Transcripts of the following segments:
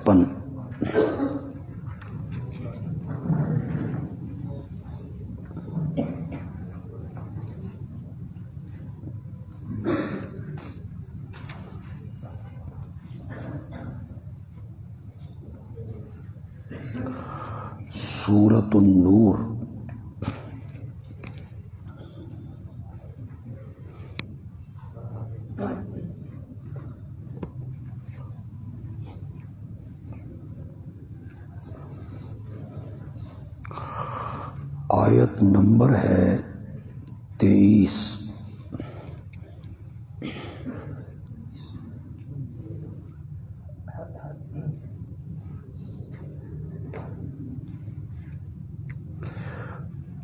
56۔ سورۃ النور۔ آیت نمبر ہے 23۔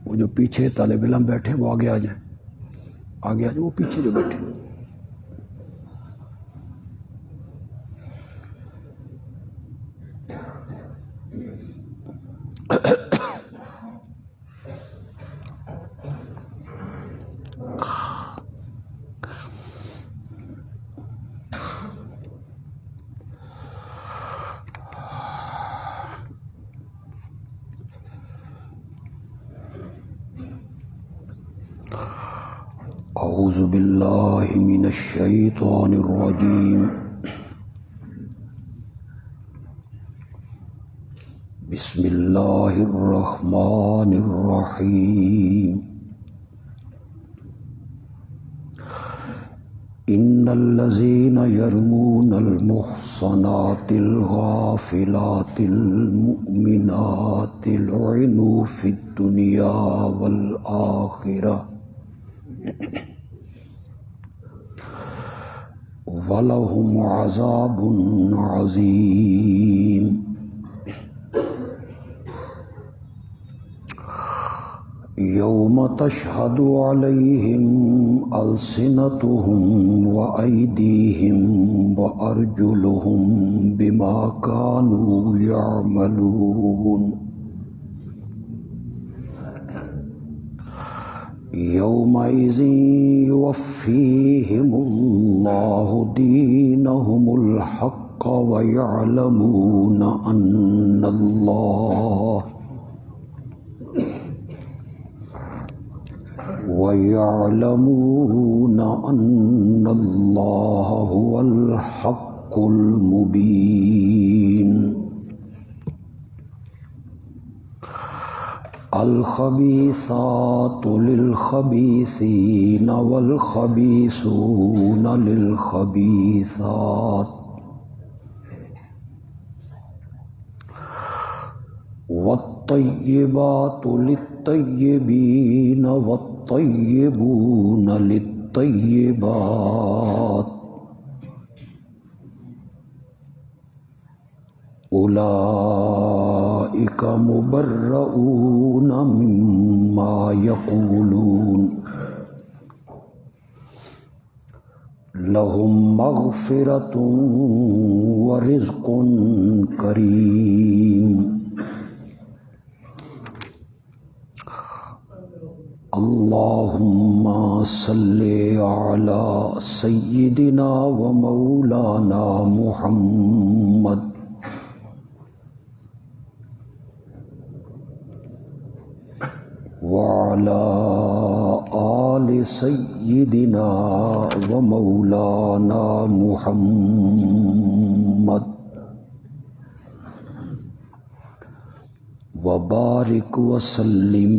وہ جو پیچھے طالب علم بیٹھے وہ آگے آ جائیں، آگے آ جائیں، وہ پیچھے جو بیٹھے۔ اعوذ باللہ من الشیطان الرجیم، بسم اللہ الرحمن الرحیم۔ ان الذین یرمون المحصنات الغافلات المؤمنات لعنوا فی الدنیا والآخرہ وَلَهُمْ عَذَابٌ عَظِيمٌ۔ يَوْمَ تَشْهَدُ عَلَيْهِمْ أَلْسِنَتُهُمْ وَأَيْدِيهِمْ وَأَرْجُلُهُمْ بِمَا كَانُوا يَعْمَلُونَ۔ يومئذ يوفيهم الله دينهم الحق ويعلمون أن الله هو الحق المبين۔ الخبيثات للخبيثين والخبيثون للخبيثات والطيبات للطيبين والطيبون للطيبات أولئك مبرؤون مما يقولون لهم مغفرة ورزق كريم۔ اللهم صل على سيدنا ومولانا محمد وعلى آل سيدنا ومولانا محمد وبارك وسلم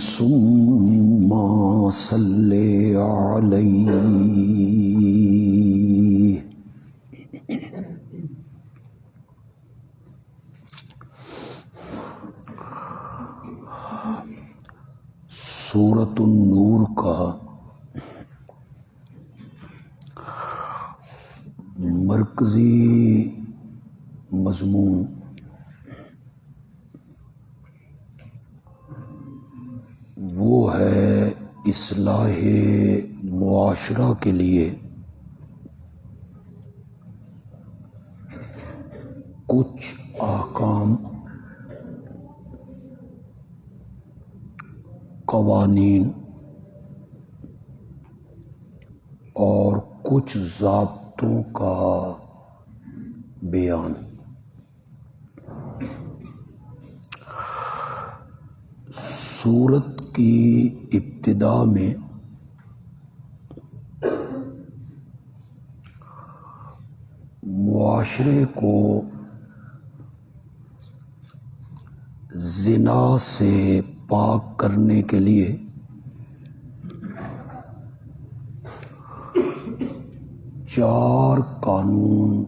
ثم صل عليه۔ سورۃ النور کا مرکزی مضمون وہ ہے اصلاح معاشرہ کے لیے کچھ احکام، قوانین اور کچھ ضابطوں کا بیان۔ سورت کی ابتدا میں معاشرے کو زنا سے پاک کرنے کے لیے چار قانون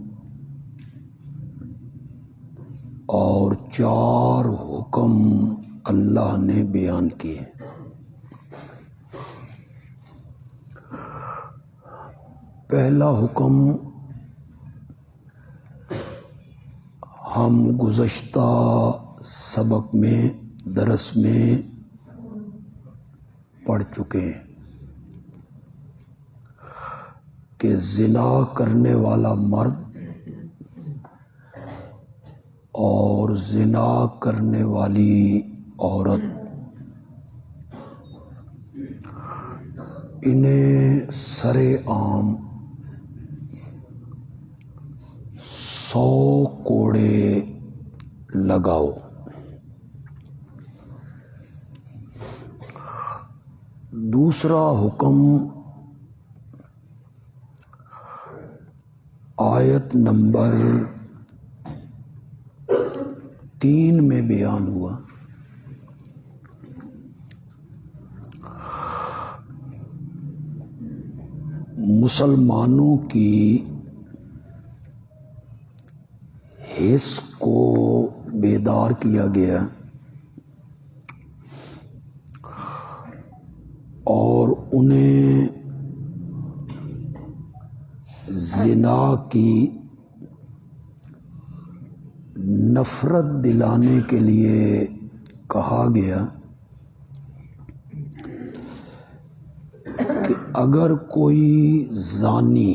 اور چار حکم اللہ نے بیان کیے۔ پہلا حکم ہم گزشتہ سبق میں درس میں پڑھ چکے ہیں کہ زنا کرنے والا مرد اور زنا کرنے والی عورت انہیں سر عام 100 کوڑے لگاؤ۔ دوسرا حکم آیت نمبر 3 میں بیان ہوا۔ مسلمانوں کی حس کو بیدار کیا گیا اور انہیں زنا کی نفرت دلانے کے لیے کہا گیا کہ اگر کوئی زانی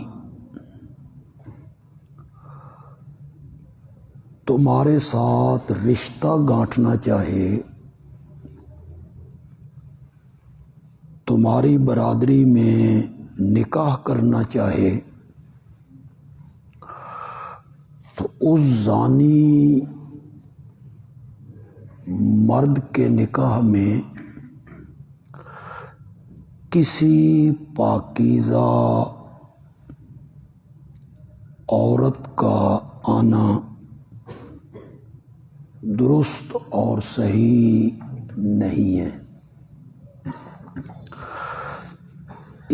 تمہارے ساتھ رشتہ گانٹھنا چاہے، تمہاری برادری میں نکاح کرنا چاہے، تو اس زانی مرد کے نکاح میں کسی پاکیزہ عورت کا آنا درست اور صحیح نہیں ہے۔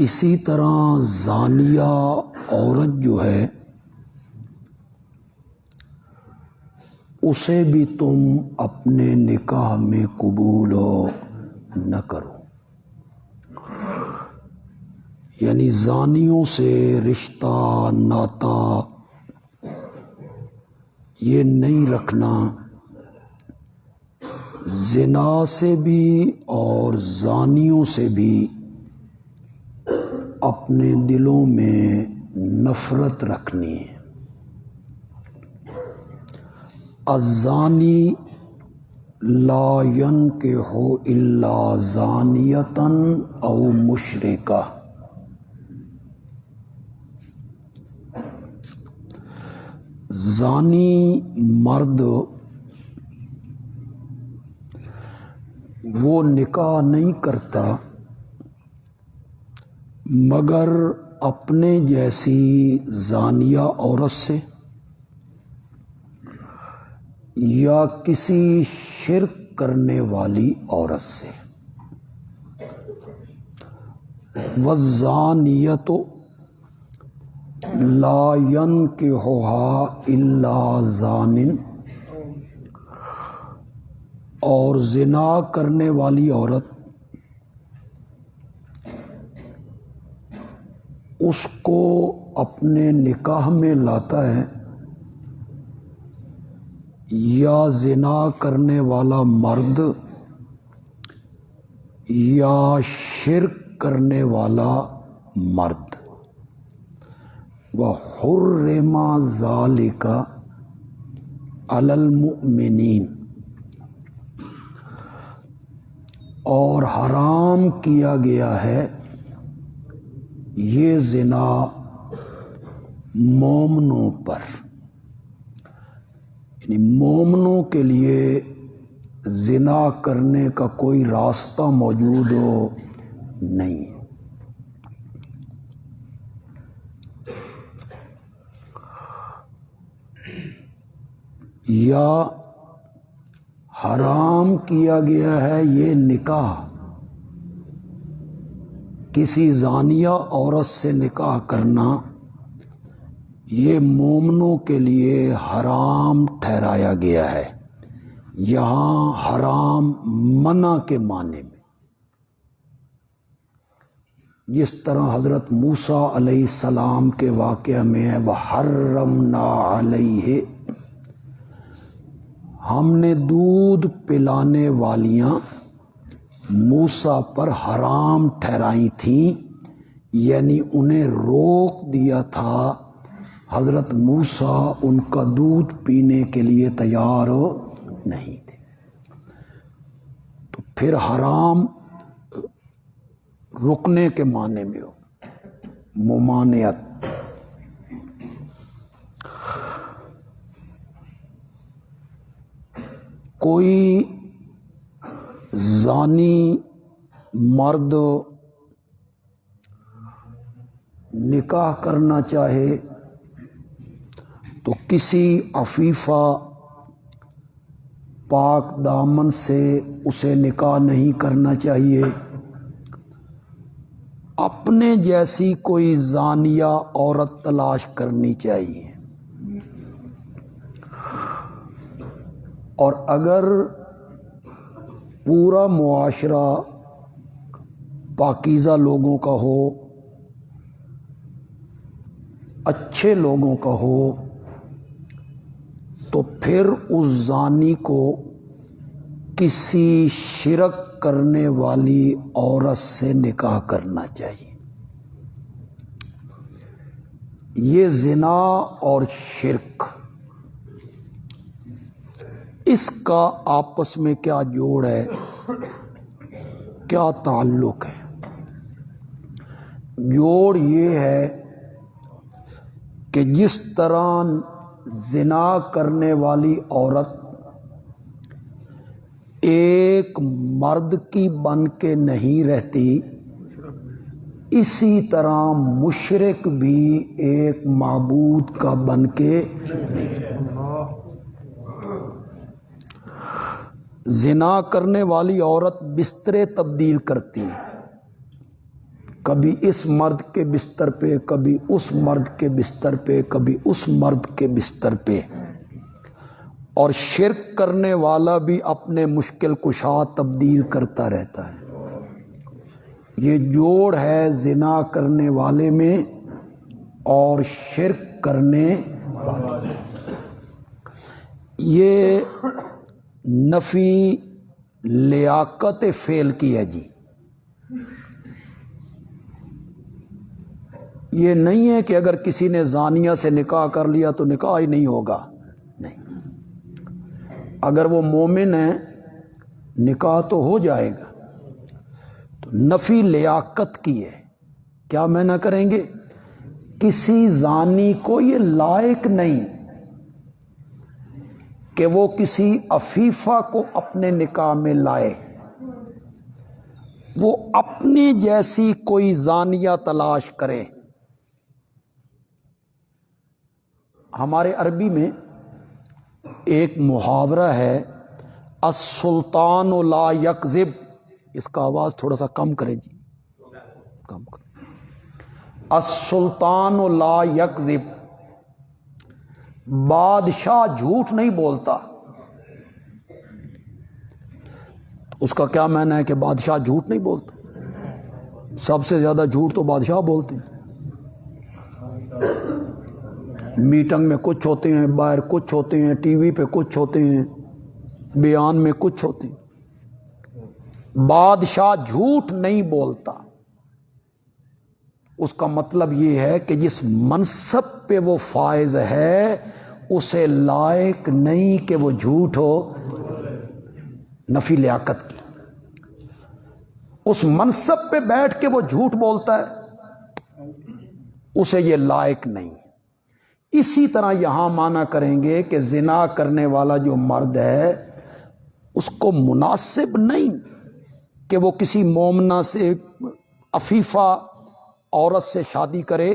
اسی طرح زانیہ عورت جو ہے اسے بھی تم اپنے نکاح میں قبول نہ کرو، یعنی زانیوں سے رشتہ ناتا یہ نہیں رکھنا۔ زنا سے بھی اور زانیوں سے بھی اپنے دلوں میں نفرت رکھنی ہے۔ الزانی لا ينکح الا زانیۃ او مشرکہ، زانی مرد وہ نکاح نہیں کرتا مگر اپنے جیسی زانیہ عورت سے یا کسی شرک کرنے والی عورت سے۔ والزانیۃ لا ينکحها الا زان، اور زنا کرنے والی عورت اس کو اپنے نکاح میں لاتا ہے یا زنا کرنے والا مرد یا شرک کرنے والا مرد۔ وَحُرِّمَ ذَلِكَ عَلَى الْمُؤْمِنِينَ، اور حرام کیا گیا ہے یہ زنا مومنوں پر، یعنی مومنوں کے لیے زنا کرنے کا کوئی راستہ موجود ہو نہیں. یا حرام کیا گیا ہے یہ نکاح، کسی زانیہ عورت سے نکاح کرنا یہ مومنوں کے لیے حرام ٹھہرایا گیا ہے. یہاں حرام منع کے معنی میں، جس طرح حضرت موسیٰ علیہ السلام کے واقعہ میں ہے وَحَرَّمْنَا عَلَيْهِ، ہم نے دودھ پلانے والیاں موسیٰ پر حرام ٹھہرائی تھیں، یعنی انہیں روک دیا تھا. حضرت موسیٰ ان کا دودھ پینے کے لیے تیار نہیں تھے. تو پھر حرام رکنے کے معنی میں ہو، ممانعت. کوئی زانی مرد نکاح کرنا چاہے تو کسی عفیفہ پاک دامن سے اسے نکاح نہیں کرنا چاہیے. اپنے جیسی کوئی زانیہ عورت تلاش کرنی چاہیے. اور اگر پورا معاشرہ پاکیزہ لوگوں کا ہو، اچھے لوگوں کا ہو، تو پھر اس زانی کو کسی شرک کرنے والی عورت سے نکاح کرنا چاہیے. یہ زنا اور شرک، اس کا آپس میں کیا جوڑ ہے، کیا تعلق ہے؟ جوڑ یہ ہے کہ جس طرح زنا کرنے والی عورت ایک مرد کی بن کے نہیں رہتی، اسی طرح مشرک بھی ایک معبود کا بن کے نہیں رہتا. زنا کرنے والی عورت بسترے تبدیل کرتی ہے، کبھی اس مرد کے بستر پہ، کبھی اس مرد کے بستر پہ، کبھی اس مرد کے بستر پہ. اور شرک کرنے والا بھی اپنے مشکل کشا تبدیل کرتا رہتا ہے. یہ جوڑ ہے زنا کرنے والے میں اور شرک کرنے والے. یہ نفی لیاقت فعل کی ہے جی. یہ نہیں ہے کہ اگر کسی نے زانیہ سے نکاح کر لیا تو نکاح ہی نہیں ہوگا، نہیں. اگر وہ مومن ہے نکاح تو ہو جائے گا. تو نفی لیاقت کی ہے. کیا معنی کریں گے؟ کسی زانی کو یہ لائق نہیں کہ وہ کسی عفیفہ کو اپنے نکاح میں لائے. وہ اپنی جیسی کوئی زانیہ تلاش کرے. ہمارے عربی میں ایک محاورہ ہے السلطان لا یکذب. اس کا آواز تھوڑا سا کم کریں جی، کم کریں. السلطان لا یکذب، بادشاہ جھوٹ نہیں بولتا. اس کا کیا معنی ہے کہ بادشاہ جھوٹ نہیں بولتا؟ سب سے زیادہ جھوٹ تو بادشاہ بولتے ہیں. میٹنگ میں کچھ ہوتے ہیں، باہر کچھ ہوتے ہیں، ٹی وی پہ کچھ ہوتے ہیں، بیان میں کچھ ہوتے ہیں. بادشاہ جھوٹ نہیں بولتا. اس کا مطلب یہ ہے کہ جس منصب پہ وہ فائز ہے اسے لائق نہیں کہ وہ جھوٹ ہو. نفی لیاقت کی. اس منصب پہ بیٹھ کے وہ جھوٹ بولتا ہے، اسے یہ لائق نہیں. اسی طرح یہاں معنی کریں گے کہ زنا کرنے والا جو مرد ہے اس کو مناسب نہیں کہ وہ کسی مومنہ سے عفیفہ عورت سے شادی کرے،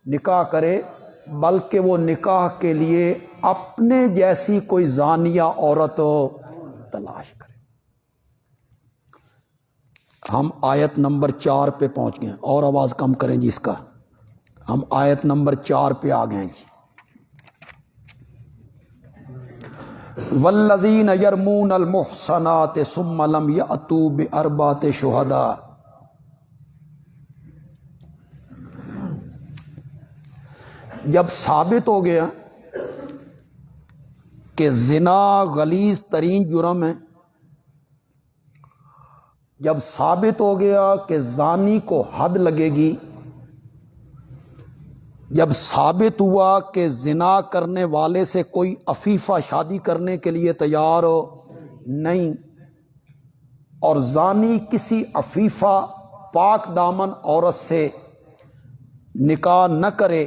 نکاح کرے، بلکہ وہ نکاح کے لیے اپنے جیسی کوئی زانیہ عورت تلاش کرے۔ ہم آیت نمبر 4 پہ پہنچ گئے، اور آواز کم کریں جی اس کا، ہم آیت نمبر 4 پہ آ گئے جی۔ والذین یرمون المحصنات ثم لم یأتوا بأربعۃ شہداء، جب ثابت ہو گیا کہ زنا غلیظ ترین جرم ہے، جب ثابت ہو گیا کہ زانی کو حد لگے گی، جب ثابت ہوا کہ زنا کرنے والے سے کوئی عفیفہ شادی کرنے کے لیے تیار نہیں، اور زانی کسی عفیفہ پاک دامن عورت سے نکاح نہ کرے،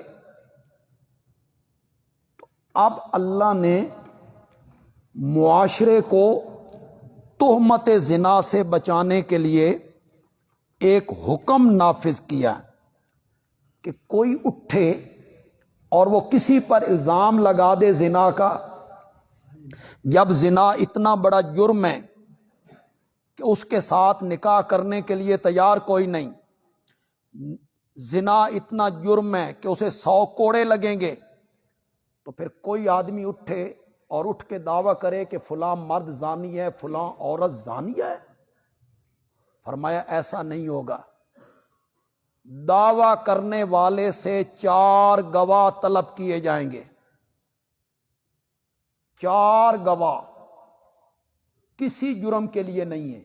تو اب اللہ نے معاشرے کو تہمت زنا سے بچانے کے لیے ایک حکم نافذ کیا کہ کوئی اٹھے اور وہ کسی پر الزام لگا دے زنا کا، جب زنا اتنا بڑا جرم ہے کہ اس کے ساتھ نکاح کرنے کے لیے تیار کوئی نہیں، زنا اتنا جرم ہے کہ اسے 100 کوڑے لگیں گے، تو پھر کوئی آدمی اٹھے اور اٹھ کے دعویٰ کرے کہ فلاں مرد زانی ہے، فلاں عورت زانیہ ہے؟ فرمایا ایسا نہیں ہوگا، دعویٰ کرنے والے سے 4 گواہ طلب کیے جائیں گے، 4 گواہ کسی جرم کے لیے نہیں ہے،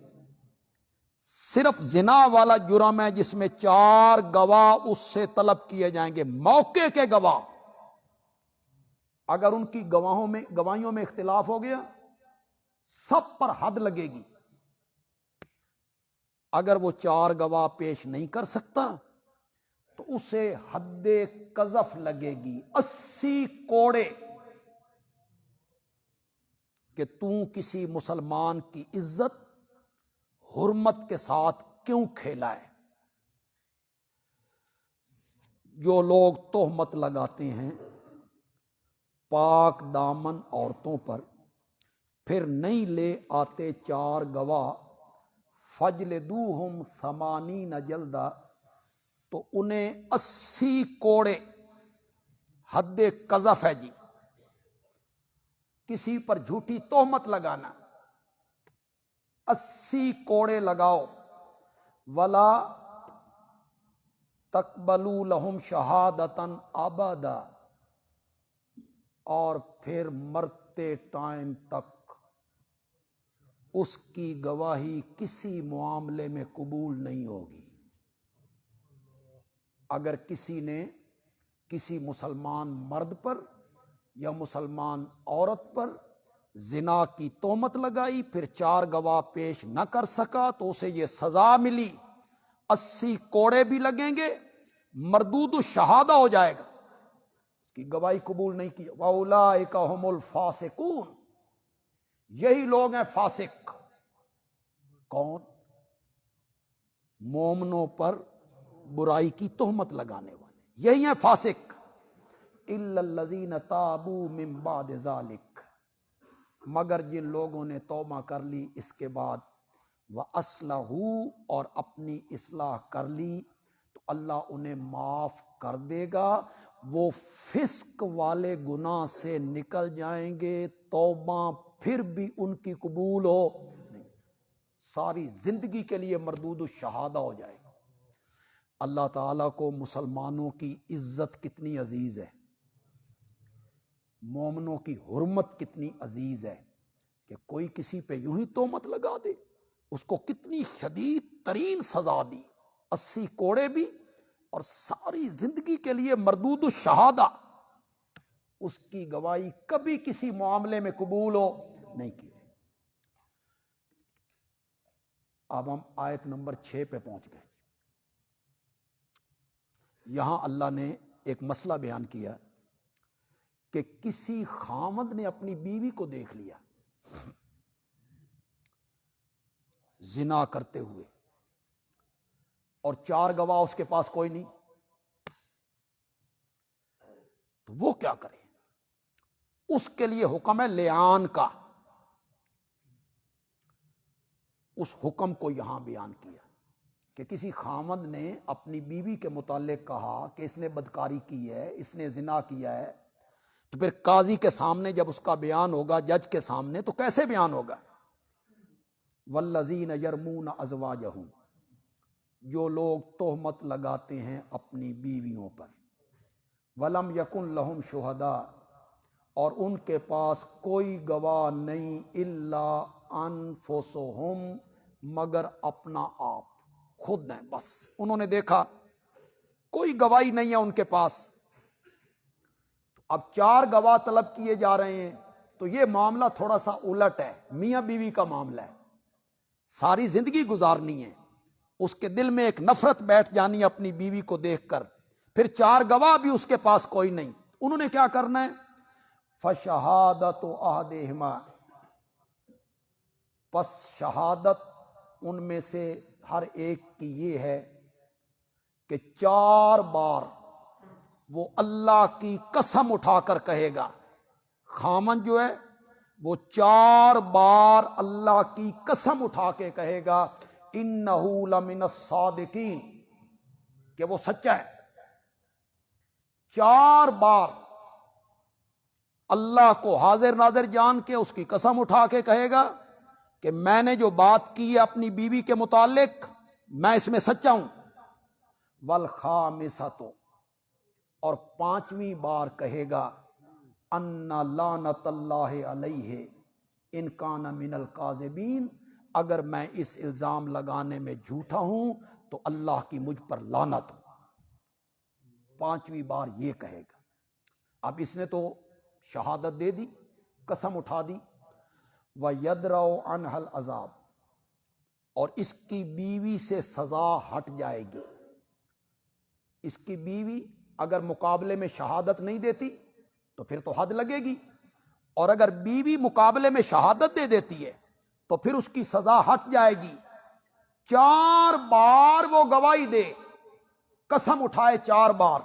صرف زنا والا جرم ہے جس میں 4 گواہ اس سے طلب کیے جائیں گے، موقع کے گواہ۔ اگر ان کی گواہیوں میں اختلاف ہو گیا، سب پر حد لگے گی۔ اگر وہ 4 گواہ پیش نہیں کر سکتا تو اسے حد قذف لگے گی، 80 کوڑے، کہ کسی مسلمان کی عزت حرمت کے ساتھ کیوں کھیلا ہے۔ جو لوگ تہمت لگاتے ہیں پاک دامن عورتوں پر، پھر نہیں لے آتے 4 گواہ، فجلدوہم 80 جلدہ، تو انہیں 80 کوڑے حد قذف ہے جی۔ کسی پر جھوٹی تہمت لگانا، 80 کوڑے لگاؤ، ولا تقبلوا لہم شہادتا ابدا، اور پھر مرتے ٹائم تک اس کی گواہی کسی معاملے میں قبول نہیں ہوگی۔ اگر کسی نے کسی مسلمان مرد پر یا مسلمان عورت پر زنا کی تہمت لگائی، پھر 4 گواہ پیش نہ کر سکا، تو اسے یہ سزا ملی، 80 کوڑے بھی لگیں گے، مردود الشہادہ ہو جائے گا، اس کی گواہی قبول نہیں کی۔ وَأُولَٰئِكَ هُمُ الْفَاسِقُونَ، یہی لوگ ہیں فاسق۔ کون؟ مومنوں پر برائی کی تہمت لگانے والے، یہی ہیں فاسق۔ إِلَّا الَّذِينَ تَابُوا مِن بَعْدِ ذَلِكَ، مگر جن لوگوں نے توبہ کر لی اس کے بعد، وَأَصْلَحُوا، اور اپنی اصلاح کر لی، تو اللہ انہیں معاف کر دے گا، وہ فسق والے گناہ سے نکل جائیں گے، توبہ پھر بھی ان کی قبول ہو نہیں، ساری زندگی کے لیے مردود الشہادہ ہو جائے گا۔ اللہ تعالیٰ کو مسلمانوں کی عزت کتنی عزیز ہے، مومنوں کی حرمت کتنی عزیز ہے، کہ کوئی کسی پہ یوں ہی تہمت لگا دے، اس کو کتنی شدید ترین سزا دی، 80 کوڑے بھی، اور ساری زندگی کے لیے مردود الشہادہ، اس کی گواہی کبھی کسی معاملے میں قبول ہو نہیں کی۔ اب ہم آیت نمبر 6 پہ پہنچ گئے۔ یہاں اللہ نے ایک مسئلہ بیان کیا کہ کسی خاوند نے اپنی بیوی کو دیکھ لیا، زنا کرتے ہوئے، اور 4 گواہ اس کے پاس کوئی نہیں، تو وہ کیا کرے؟ اس کے لیے حکم ہے لعان کا. اس حکم کو یہاں بیان کیا کہ کسی خامند نے اپنی بیوی کے متعلق کہا کہ اس نے بدکاری کی ہے، اس نے زنا کیا ہے، تو پھر قاضی کے سامنے جب اس کا بیان ہوگا، جج کے سامنے، تو کیسے بیان ہوگا؟ والذین یرمون ازواجہم، جو لوگ تہمت لگاتے ہیں اپنی بیویوں پر، ولم یکن لہم شہداء، اور ان کے پاس کوئی گواہ نہیں، الا انفسہم، مگر اپنا آپ، خود ہیں، بس انہوں نے دیکھا، کوئی گواہی نہیں ہے ان کے پاس. اب 4 گواہ طلب کیے جا رہے ہیں، تو یہ معاملہ تھوڑا سا الٹ ہے، میاں بیوی کا معاملہ ہے، ساری زندگی گزارنی ہے، اس کے دل میں ایک نفرت بیٹھ جانی ہے اپنی بیوی کو دیکھ کر، پھر 4 گواہ بھی اس کے پاس کوئی نہیں، انہوں نے کیا کرنا ہے؟ فشہادت احدہما، پس شہادت ان میں سے ہر ایک کی یہ ہے کہ 4 بار وہ اللہ کی قسم اٹھا کر کہے گا. خامن جو ہے وہ 4 بار اللہ کی قسم اٹھا کے کہے گا انہ لمن الصادقین، کہ وہ سچا ہے. 4 بار اللہ کو حاضر ناظر جان کے اس کی قسم اٹھا کے کہے گا کہ میں نے جو بات کی ہے اپنی بیوی کے متعلق، میں اس میں سچا ہوں. والخامسۃ، اور 5ویں بار کہے گا ان لعنت اللہ علیہ ان کان من الکاذبین، اگر میں اس الزام لگانے میں جھوٹا ہوں تو اللہ کی مجھ پر لعنت ہو. 5ویں بار یہ کہے گا. اب اس نے تو شہادت دے دی، قسم اٹھا دی. وَيَدْرَأُ عَنْهَا الْعَذَابُ، اور اس کی بیوی سے سزا ہٹ جائے گی. اس کی بیوی اگر مقابلے میں شہادت نہیں دیتی تو پھر تو حد لگے گی، اور اگر بیوی مقابلے میں شہادت دے دیتی ہے تو پھر اس کی سزا ہٹ جائے گی. 4 بار وہ گواہی دے، قسم اٹھائے 4 بار،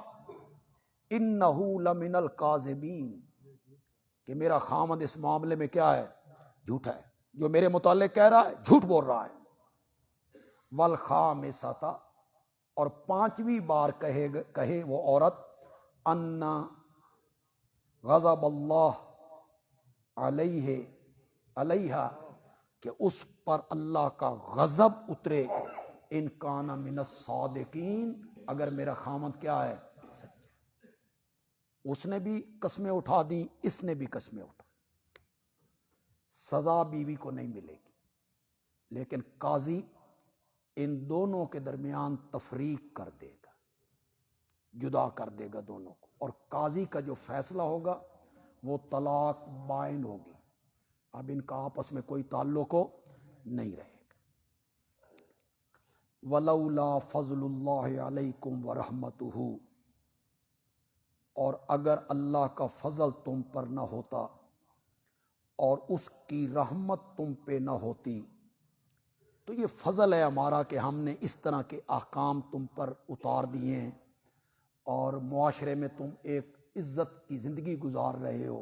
انہ لمن الکاذبین، کہ میرا خامد اس معاملے میں کیا ہے؟ جھوٹا ہے، جو میرے متعلق کہہ رہا ہے جھوٹ بول رہا ہے. والخامسۃ، اور 5ویں بار کہے وہ عورت ان غضب اللہ علیہا، کہ اس پر اللہ کا غضب اترے، ان کان من الصادقین، اگر میرا خامد کیا ہے؟ اس نے بھی قسمیں اٹھا دی، اس نے بھی قسمیں اٹھا. سزا بیوی کو نہیں ملے گی، لیکن قاضی ان دونوں کے درمیان تفریق کر دے گا، جدا کر دے گا دونوں کو، اور قاضی کا جو فیصلہ ہوگا وہ طلاق بائن ہوگی. اب ان کا آپس میں کوئی تعلق نہیں رہے گا. وَلَوْلَا فَضْلُ اللَّهِ عَلَيْكُمْ وَرَحْمَتُهُ، اور اگر اللہ کا فضل تم پر نہ ہوتا اور اس کی رحمت تم پہ نہ ہوتی، تو یہ فضل ہے ہمارا کہ ہم نے اس طرح کے احکام تم پر اتار دیے ہیں اور معاشرے میں تم ایک عزت کی زندگی گزار رہے ہو.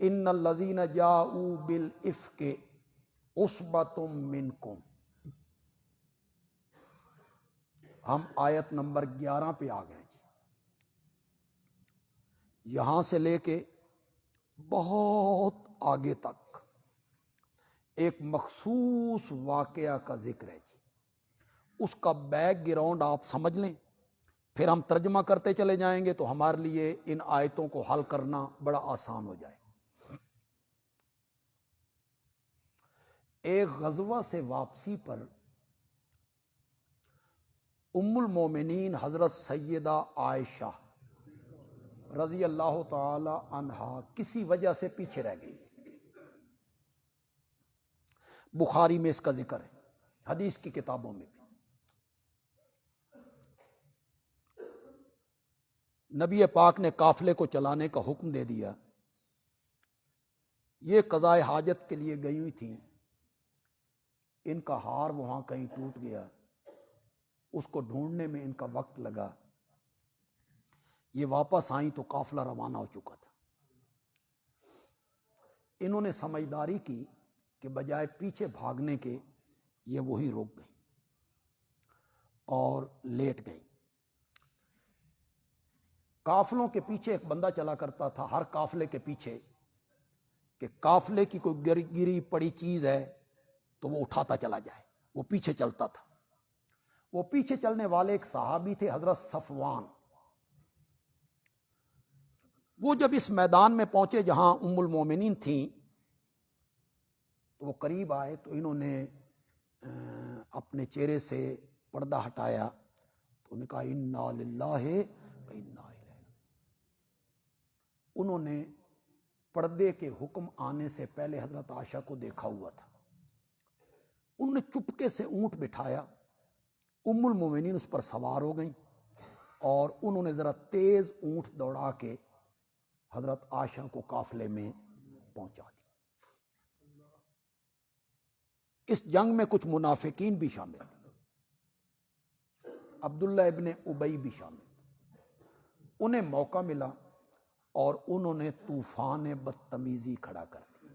ان الذین جاؤوا بالافک عصبۃ منکم، ہم آیت نمبر 11 پہ آ گئے جی. یہاں سے لے کے بہت آگے تک ایک مخصوص واقعہ کا ذکر ہے جی. اس کا بیک گراؤنڈ آپ سمجھ لیں، پھر ہم ترجمہ کرتے چلے جائیں گے تو ہمارے لیے ان آیتوں کو حل کرنا بڑا آسان ہو جائے. ایک غزوہ سے واپسی پر ام المومنین حضرت سیدہ عائشہ رضی اللہ تعالی عنہا کسی وجہ سے پیچھے رہ گئی. بخاری میں اس کا ذکر ہے، حدیث کی کتابوں میں بھی. نبی پاک نے قافلے کو چلانے کا حکم دے دیا. یہ قضاء حاجت کے لیے گئی ہوئی تھیں. ان کا ہار وہاں کہیں ٹوٹ گیا، اس کو ڈھونڈنے میں ان کا وقت لگا، یہ واپس آئیں تو قافلہ روانہ ہو چکا تھا۔ انہوں نے سمجھداری کی کہ بجائے پیچھے بھاگنے کے یہ وہی رک گئیں اور لیٹ گئیں۔ قافلوں کے پیچھے ایک بندہ چلا کرتا تھا، ہر قافلے کے پیچھے، کہ قافلے کی کوئی گری پڑی چیز ہے تو وہ اٹھاتا چلا جائے، وہ پیچھے چلتا تھا۔ وہ پیچھے چلنے والے ایک صحابی تھے حضرت صفوان۔ وہ جب اس میدان میں پہنچے جہاں ام المومنین تھیں تو وہ قریب آئے تو انہوں نے اپنے چہرے سے پردہ ہٹایا تو انہوں نے کہا انا للہ و انا الیہ۔ انہوں نے پردے کے حکم آنے سے پہلے حضرت عائشہ کو دیکھا ہوا تھا۔ انہوں نے چپکے سے اونٹ بٹھایا، ام المومنین اس پر سوار ہو گئیں اور انہوں نے ذرا تیز اونٹ دوڑا کے حضرت عائشہ کو قافلے میں پہنچا دی۔ اس جنگ میں کچھ منافقین بھی شامل تھے، عبداللہ ابن ابی بھی شامل تھے۔ انہیں موقع ملا اور انہوں نے طوفان بدتمیزی کھڑا کر دی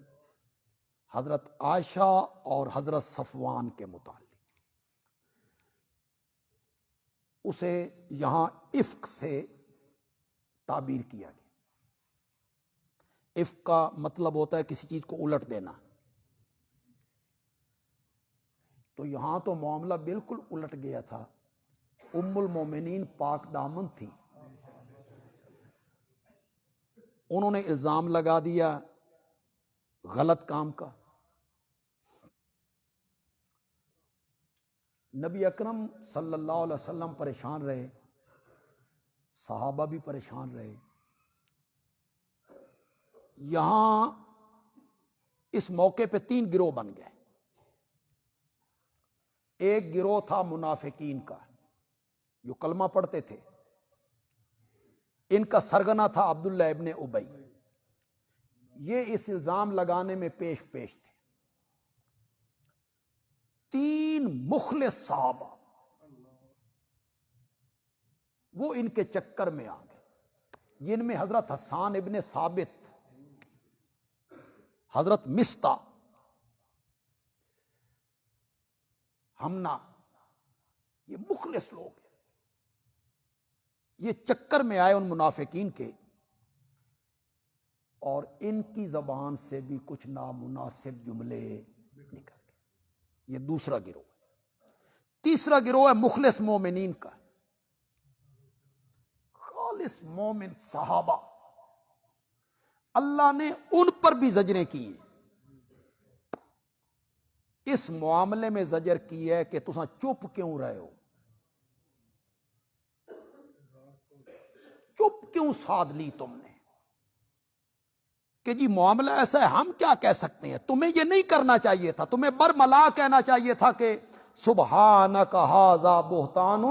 حضرت عائشہ اور حضرت صفوان کے متعلق۔ اسے یہاں افک سے تعبیر کیا گیا۔ افک کا مطلب ہوتا ہے کسی چیز کو الٹ دینا، تو یہاں تو معاملہ بالکل الٹ گیا تھا۔ ام المومنین پاک دامن تھی، انہوں نے الزام لگا دیا غلط کام کا۔ نبی اکرم صلی اللہ علیہ وسلم پریشان رہے، صحابہ بھی پریشان رہے۔ یہاں اس موقع پہ 3 گروہ بن گئے۔ ایک گروہ تھا منافقین کا جو کلمہ پڑھتے تھے، ان کا سرگنا تھا عبداللہ ابن ابی۔ یہ اس الزام لگانے میں پیش تھے۔ 3 مخلص صحابہ وہ ان کے چکر میں آ گئے، جن میں حضرت حسان ابن ثابت، حضرت مستہ، ہمنا، یہ مخلص لوگ ہیں۔ یہ چکر میں آئے ان منافقین کے، اور ان کی زبان سے بھی کچھ نامناسب جملے نکل گئے۔ یہ دوسرا گروہ ہے۔ تیسرا گروہ ہے مخلص مومنین کا، خالص مومن صحابہ۔ اللہ نے ان پر بھی زجریں کی ہیں۔ اس معاملے میں زجر کی ہے کہ تساں چپ کیوں رہے ہو، چپ کیوں سادھ لی تم نے، کہ جی معاملہ ایسا ہے، ہم کیا کہہ سکتے ہیں، تمہیں یہ نہیں کرنا چاہیے تھا، تمہیں برملا کہنا چاہیے تھا کہ سبحانک ھذا بہتان۔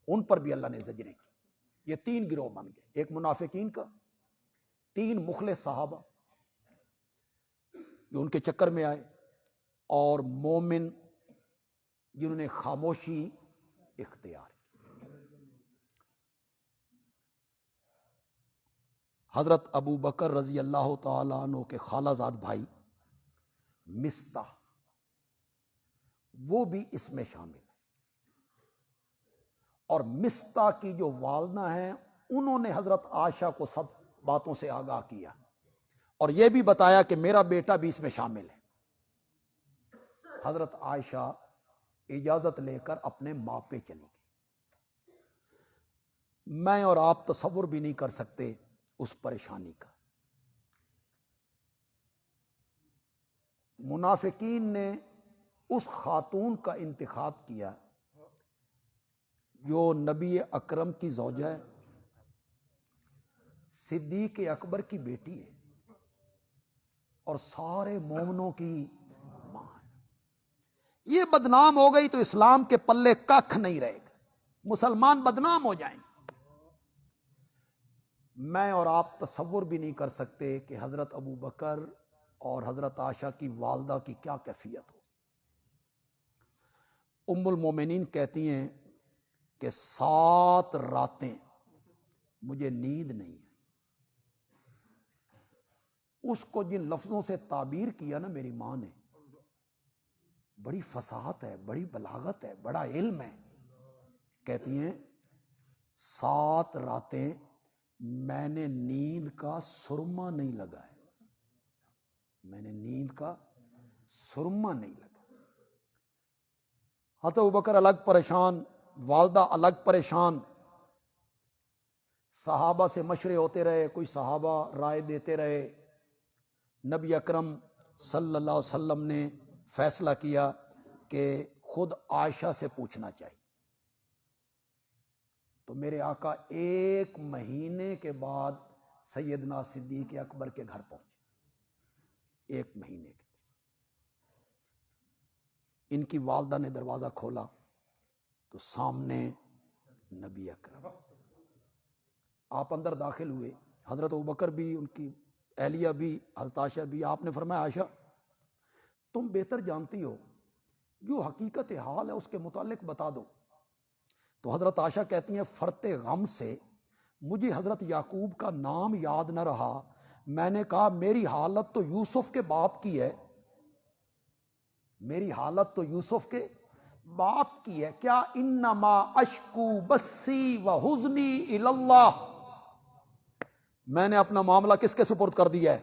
ان پر بھی اللہ نے زجریں کی۔ یہ 3 گروہ بن گئے، ایک منافقین کا، 3 مخلص صحابہ جو ان کے چکر میں آئے، اور مومن جنہوں نے خاموشی اختیار کی۔ حضرت ابو بکر رضی اللہ تعالی عنہ کے خالہ زاد بھائی مستح، وہ بھی اس میں شامل ہیں، اور مستح کی جو والدہ ہیں انہوں نے حضرت عائشہ کو سب باتوں سے آگاہ کیا اور یہ بھی بتایا کہ میرا بیٹا بھی اس میں شامل ہے۔ حضرت عائشہ اجازت لے کر اپنے ماپے چلی گئی۔ میں اور آپ تصور بھی نہیں کر سکتے اس پریشانی کا۔ منافقین نے اس خاتون کا انتخاب کیا جو نبی اکرم کی زوجہ ہے، صدیق اکبر کی بیٹی ہے، اور سارے مومنوں کی ماں ہے۔ یہ بدنام ہو گئی تو اسلام کے پلے ککھ نہیں رہے گا، مسلمان بدنام ہو جائیں گے۔ میں اور آپ تصور بھی نہیں کر سکتے کہ حضرت ابو بکر اور حضرت عائشہ کی والدہ کی کیا کیفیت ہو۔ ام المومنین کہتی ہیں کہ 7 راتیں مجھے نیند نہیں ہے۔ اس کو جن لفظوں سے تعبیر کیا نا میری ماں نے، بڑی فصاحت ہے، بڑی بلاغت ہے، بڑا علم ہے۔ کہتی ہیں 7 راتیں میں نے نیند کا سرما نہیں لگا ہے، میں نے نیند کا سرما نہیں لگا۔ حضرت ابوبکر الگ پریشان، والدہ الگ پریشان، صحابہ سے مشورے ہوتے رہے، کوئی صحابہ رائے دیتے رہے۔ نبی اکرم صلی اللہ علیہ وسلم نے فیصلہ کیا کہ خود عائشہ سے پوچھنا چاہیے۔ تو میرے آقا 1 مہینے کے بعد سیدنا صدیق اکبر کے گھر پہنچے، 1 مہینے کے۔ ان کی والدہ نے دروازہ کھولا تو سامنے نبی اکرم، آپ اندر داخل ہوئے، حضرت ابوبکر بھی، ان کی اہلیہ بھی، حضرت عائشہ بھی۔ آپ نے فرمایا عائشہ تم بہتر جانتی ہو، جو حقیقت حال ہے اس کے متعلق بتا دو۔ تو حضرت عائشہ کہتی ہیں فرط غم سے مجھے حضرت یعقوب کا نام یاد نہ رہا، میں نے کہا میری حالت تو یوسف کے باپ کی ہے، میری حالت تو یوسف کے باپ کی ہے، کیا انما اشکو بسی وحزنی الی اللہ، میں نے اپنا معاملہ کس کے سپرد کر دیا ہے؟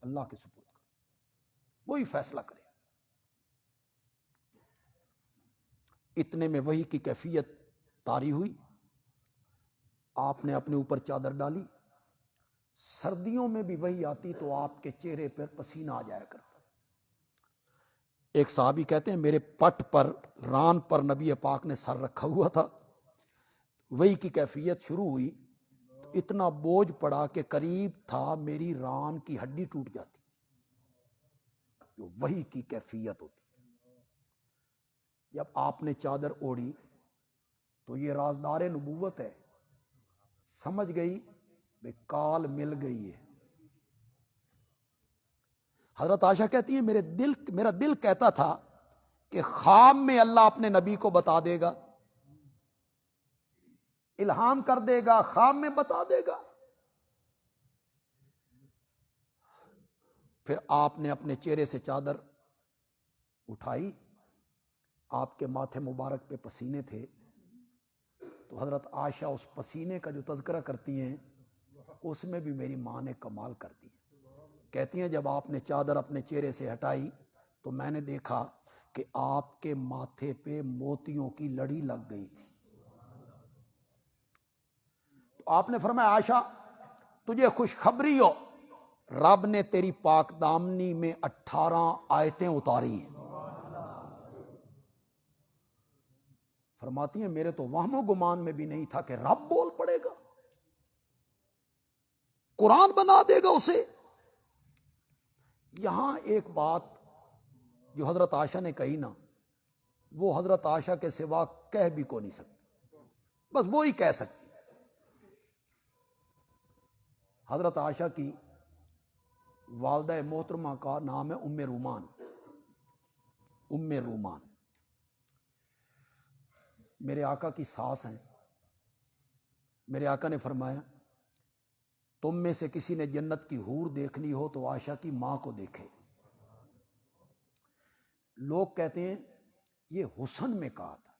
اللہ کے سپرد کر، وہی فیصلہ کرے۔ اتنے میں وحی کی کیفیت طاری ہوئی، آپ نے اپنے اوپر چادر ڈالی۔ سردیوں میں بھی وحی آتی تو آپ کے چہرے پر پسینہ آ جایا کرتا۔ ایک صحابی کہتے ہیں میرے پٹ پر، ران پر نبی پاک نے سر رکھا ہوا تھا، وحی کی کیفیت شروع ہوئی تو اتنا بوجھ پڑا کہ قریب تھا میری ران کی ہڈی ٹوٹ جاتی، جو وحی کی کیفیت ہوتی۔ جب آپ نے چادر اوڑھی تو یہ رازدار نبوت ہے، سمجھ گئی بے کال مل گئی ہے۔ حضرت عائشہ کہتی ہے میرا دل کہتا تھا کہ خواب میں اللہ اپنے نبی کو بتا دے گا، الہام کر دے گا، خواب میں بتا دے گا۔ پھر آپ نے اپنے چہرے سے چادر اٹھائی، آپ کے ماتھے مبارک پہ پسینے تھے، تو حضرت عائشہ اس پسینے کا جو تذکرہ کرتی ہیں اس میں بھی میری ماں نے کمال کر دی۔ کہتی ہیں جب آپ نے چادر اپنے چہرے سے ہٹائی تو میں نے دیکھا کہ آپ کے ماتھے پہ موتیوں کی لڑی لگ گئی تھی۔ تو آپ نے فرمایا عائشہ تجھے خوشخبری ہو، رب نے تیری پاک دامنی میں 18 آیتیں اتاری ہیں۔ فرماتی ہیں میرے تو وہم و گمان میں بھی نہیں تھا کہ رب بول پڑے گا، قرآن بنا دے گا اسے۔ یہاں ایک بات جو حضرت عائشہ نے کہی نا، وہ حضرت عائشہ کے سوا کہہ بھی کو نہیں سکتی، بس وہی کہہ سکتی۔ حضرت عائشہ کی والدہ محترمہ کا نام ہے ام رومان، ام رومان میرے آقا کی ساس ہیں۔ میرے آقا نے فرمایا تم میں سے کسی نے جنت کی حور دیکھنی ہو تو عائشہ کی ماں کو دیکھے۔ لوگ کہتے ہیں یہ حسن میں کہا تھا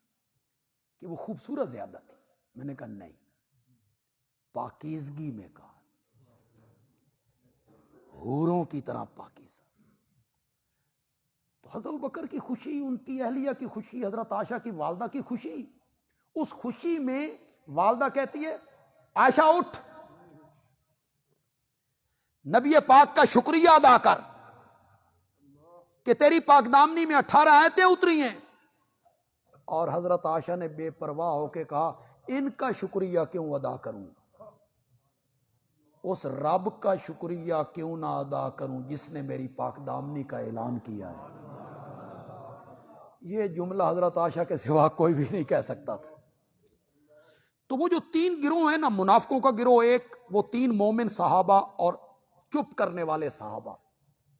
کہ وہ خوبصورت زیادہ تھی، میں نے کہا نہیں، پاکیزگی میں کہا، حوروں کی طرح پاکیزہ۔ تو حضرت ابوبکر کی خوشی، ان کی اہلیہ کی خوشی، حضرت عائشہ کی والدہ کی خوشی، اس خوشی میں والدہ کہتی ہے عائشہ اٹھ، نبی پاک کا شکریہ ادا کر کہ تیری پاک دامنی میں 18 آیتیں اتری ہیں۔ اور حضرت عائشہ نے بے پرواہ ہو کے کہا ان کا شکریہ کیوں ادا کروں، اس رب کا شکریہ کیوں نہ ادا کروں جس نے میری پاک دامنی کا اعلان کیا ہے۔ یہ جملہ حضرت عائشہ کے سوا کوئی بھی نہیں کہہ سکتا تھا۔ تو وہ جو 3 گروہ ہیں نا، منافقوں کا گروہ ایک، وہ 3 مومن صحابہ اور چپ کرنے والے صحابہ،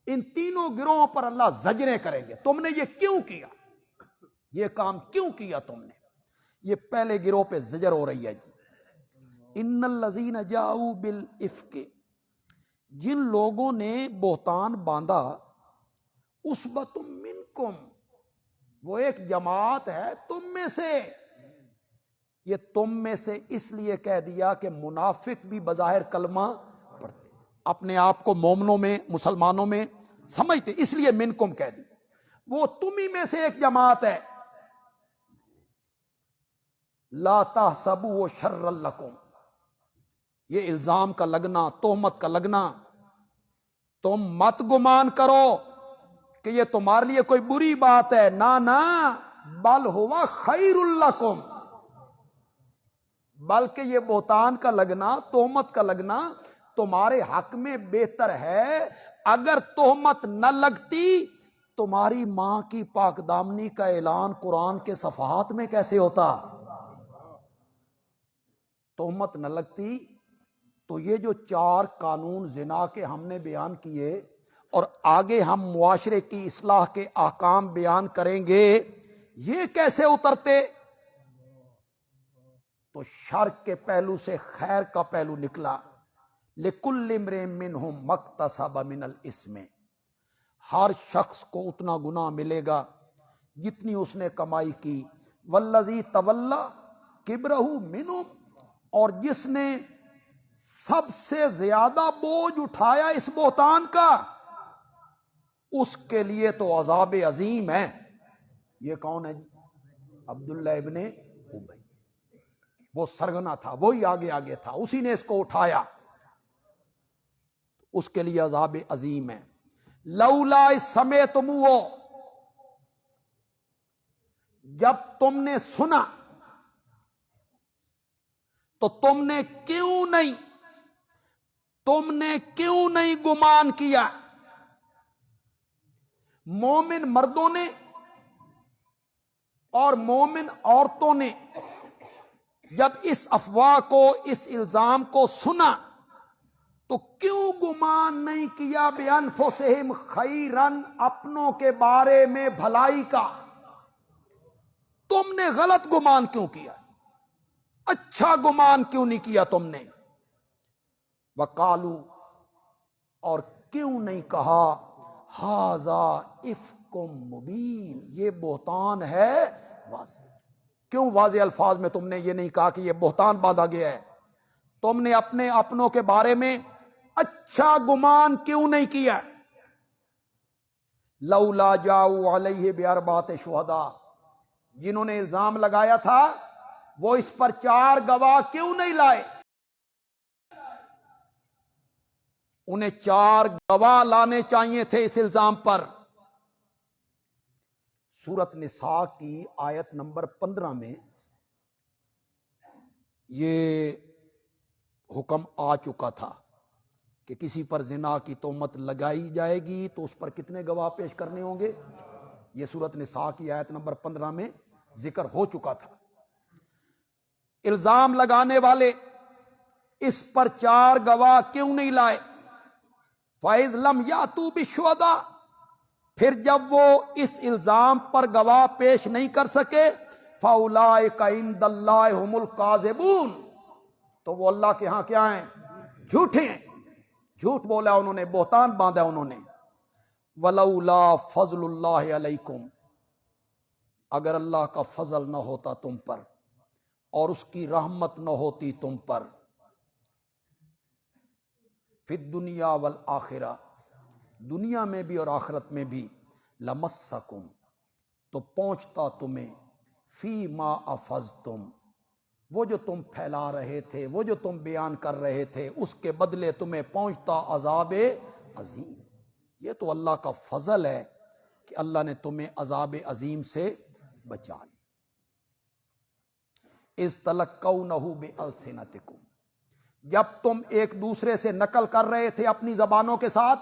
ان تینوں گروہوں پر اللہ زجریں کریں گے، تم نے یہ کیوں کیا؟ یہ کام کیوں کیا تم نے؟ یہ پہلے گروہ پہ زجر ہو رہی ہے جی. ان الذین جاؤ بالافک، جن لوگوں نے بہتان باندھا، عصبۃ منکم، وہ ایک جماعت ہے تم میں سے. یہ تم میں سے اس لیے کہہ دیا کہ منافق بھی بظاہر کلمہ پڑھتے، اپنے آپ کو مومنوں میں مسلمانوں میں سمجھتے، اس لیے منکم کہہ دی. وہ تم ہی میں سے ایک جماعت ہے. لا تحسبوا شرا لکم، یہ الزام کا لگنا، تہمت کا لگنا، تم مت گمان کرو کہ یہ تمہارے لیے کوئی بری بات ہے. نہ بل ہوا خیر لکم، بلکہ یہ بہتان کا لگنا، تہمت کا لگنا تمہارے حق میں بہتر ہے. اگر تہمت نہ لگتی تمہاری ماں کی پاک دامنی کا اعلان قرآن کے صفحات میں کیسے ہوتا؟ تہمت نہ لگتی تو یہ جو 4 قانون زنا کے ہم نے بیان کیے اور آگے ہم معاشرے کی اصلاح کے احکام بیان کریں گے، یہ کیسے اترتے؟ تو شر کے پہلو سے خیر کا پہلو نکلا. لِكُلِّ امْرِئٍ مِّنْهُمْ مَا اكْتَسَبَ مِنَ الْإِثْمِ، ہر شخص کو اتنا گناہ ملے گا جتنی اس نے کمائی کی. وَالَّذِي تَوَلَّى كِبْرَهُ مِنْهُمْ، اور جس نے سب سے زیادہ بوجھ اٹھایا اس بہتان کا، اس کے لیے تو عذاب عظیم ہے. یہ کون ہے جی؟ عبداللہ ابن ابی. وہ سرگنا تھا، وہی آگے آگے تھا، اسی نے اس کو اٹھایا، اس کے لیے عذاب عظیم ہے. لولا اذ سمعتموہ، جب تم نے سنا تو تم نے کیوں نہیں گمان کیا؟ مومن مردوں نے اور مومن عورتوں نے جب اس افواہ کو، اس الزام کو سنا تو کیوں گمان نہیں کیا بِأَنفُسِهِمْ خَيْرًا، اپنوں کے بارے میں بھلائی کا؟ تم نے غلط گمان کیوں کیا؟ اچھا گمان کیوں نہیں کیا تم نے؟ وَقَالُوا، اور کیوں نہیں کہا ہَذَا إِفْكٌ مُبِينٌ، یہ بہتان ہے واضح. کیوں واضح الفاظ میں تم نے یہ نہیں کہا کہ یہ بہتان باندھا گیا ہے؟ تم نے اپنے اپنوں کے بارے میں اچھا گمان کیوں نہیں کیا؟ لولا جاؤ علیہ باربعۃ شہداء، جنہوں نے الزام لگایا تھا وہ اس پر 4 گواہ کیوں نہیں لائے؟ انہیں 4 گواہ لانے چاہیے تھے اس الزام پر. سورۃ نساء کی آیت نمبر 15 میں یہ حکم آ چکا تھا کہ کسی پر زنا کی تہمت لگائی جائے گی تو اس پر کتنے گواہ پیش کرنے ہوں گے. یہ سورۃ نساء کی آیت نمبر 15 میں ذکر ہو چکا تھا. الزام لگانے والے اس پر 4 گواہ کیوں نہیں لائے؟ فَإِذْ لَمْ يَأْتُوا بِالشُّهَدَاءِ، پھر جب وہ اس الزام پر گواہ پیش نہیں کر سکے، فَأُولَٰئِكَ عِندَ اللَّهِ هُمُ الْكَاذِبُونَ، تو وہ اللہ کے ہاں کیا ہیں؟ جھوٹے ہیں. جھوٹ بولا انہوں نے، بہتان باندھا انہوں نے. وَلَوْلَا فَضْلُ اللَّهِ عَلَيْكُمْ، اگر اللہ کا فضل نہ ہوتا تم پر اور اس کی رحمت نہ ہوتی تم پر، فی الدنیا والآخرہ، دنیا میں بھی اور آخرت میں بھی، لمسکم، تو پہنچتا تمہیں، فی ما افضتم، وہ جو تم پھیلا رہے تھے، وہ جو تم بیان کر رہے تھے، اس کے بدلے تمہیں پہنچتا عذاب عظیم. یہ تو اللہ کا فضل ہے کہ اللہ نے تمہیں عذاب عظیم سے بچا لی. اذ تلقونہ بألسنتکم، جب تم ایک دوسرے سے نقل کر رہے تھے اپنی زبانوں کے ساتھ،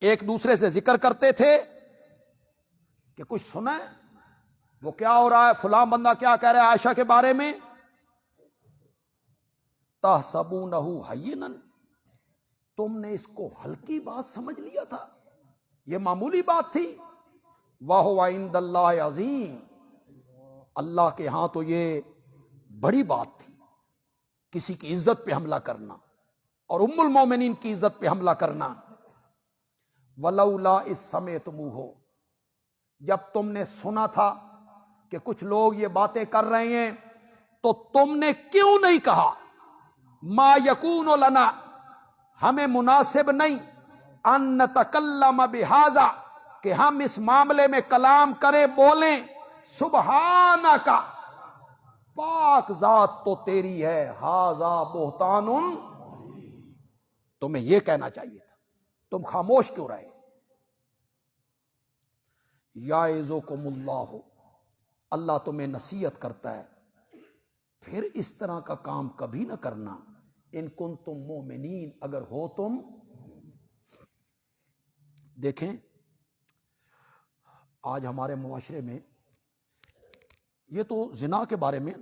ایک دوسرے سے ذکر کرتے تھے کہ کچھ سنا ہے، وہ کیا ہو رہا ہے، فلاں بندہ کیا کہہ رہا ہے عائشہ کے بارے میں. تحسبونہ ہینا، تم نے اس کو ہلکی بات سمجھ لیا تھا، یہ معمولی بات تھی. وَهُوَ عِندَ اللَّهِ عظیم، اللہ کے ہاں تو یہ بڑی بات تھی کسی کی عزت پہ حملہ کرنا، اور ام المومنین کی عزت پہ حملہ کرنا۔ وَلَوْلَا إِذْ سَمِعْتُمُوهُ، جب تم نے سنا تھا کہ کچھ لوگ یہ باتیں کر رہے ہیں تو تم نے کیوں نہیں کہا ما یکون لنا، ہمیں مناسب نہیں ان نتکلم بہذا، کہ ہم اس معاملے میں کلام کریں بولیں، سبحانک، پاک ذات تو تیری ہے، ھذا بہتان، تمہیں یہ کہنا چاہیے تھا، تم خاموش کیوں رہے؟ یعظکم اللہ، اللہ تمہیں نصیحت کرتا ہے پھر اس طرح کا کام کبھی نہ کرنا، ان کنتم مومنین، اگر ہو تم۔ دیکھیں آج ہمارے معاشرے میں یہ تو زنا کے بارے میں،